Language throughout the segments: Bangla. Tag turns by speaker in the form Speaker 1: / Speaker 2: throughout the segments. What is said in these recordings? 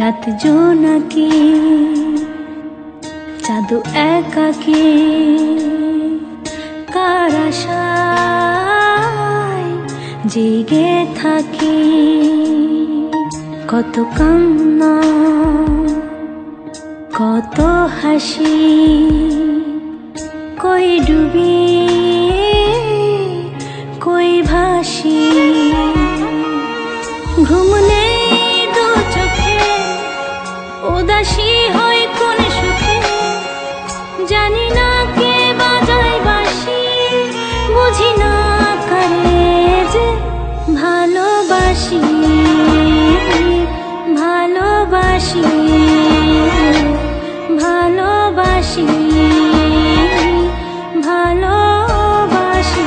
Speaker 1: রাত জোনাকি চাঁদ একাকী কার আশায় জেগে থাকি কত কান্না কত হাসি কই ডুবি কই ভাসি ঘুম নেই দু চোখে উদাসী হয় কোন সুখে জানি না কে বাজায় বাঁশি বুঝি না কারে যে ভালোবাসি ভালোবাসি ভালোবাসি ভালোবাসি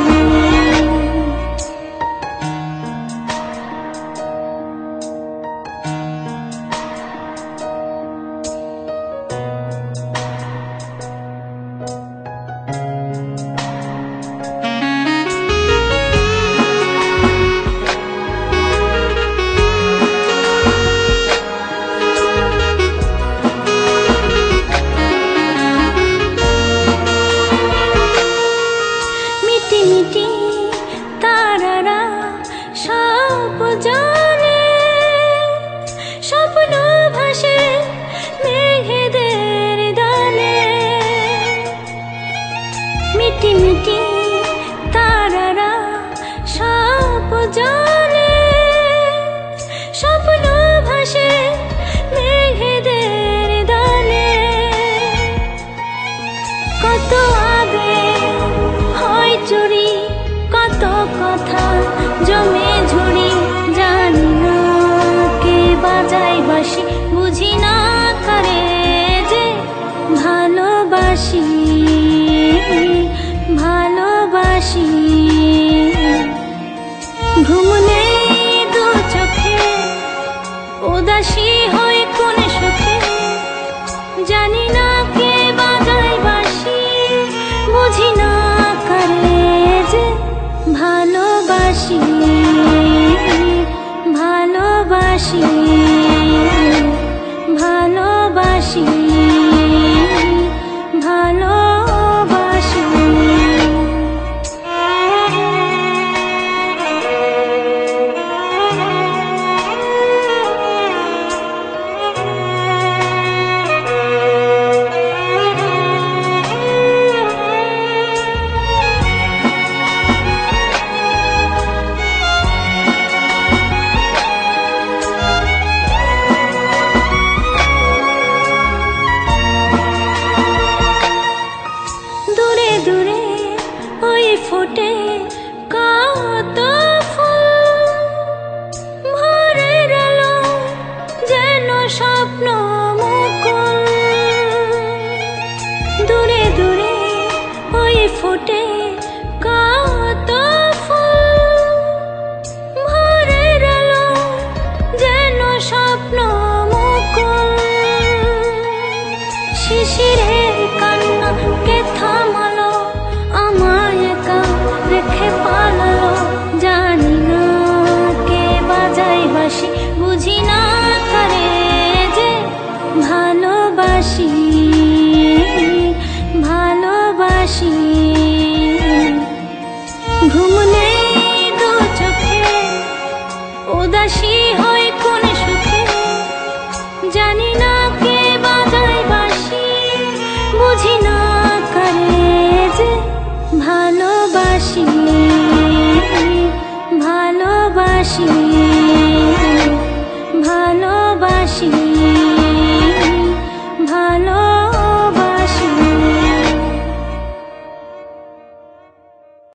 Speaker 1: মিটি তারারা সব জানে স্বপ্ন ভাসে মেঘেদের দানে মিটি মিটি তারারা সব জানে স্বপ্ন ভাসে মেঘেদের দানে কত আবেগ হয় চুরি কত কথা জমে ঝুড়ি জানি না কে বাজায় বাঁশি বুঝি না কারে যে ভালোবাসি ভালোবাসি ঘুম নেই দু চোখে উদাসী হয় কোন সুখে জানি না কে বাজায় বাঁশি বুঝি না কারে যে ভালোবাসি ভালোবাসি ভালোবাসি ভালোবাসি দূরে দূরে ওই ফোটে কত ফুল ভোরের আলো যেন স্বপ্ন মুকুল দূরে দূরে ওই ফোটে কত ফুল ভোরের আলো যেন স্বপ্ন মুকুল শিশিরের কান্না কে থামালো আমায় একা রেখে পালালো জানি না কে বাজায় বাঁশি বুঝি না কারে যে ভালোবাসি ভালোবাসি ঘুম নেই দু চোখে উদাসী হয় কোন সুখে জানি না কে বাজায় বাঁশি বুঝি না কারে যে ভালোবাসি ভালোবাসি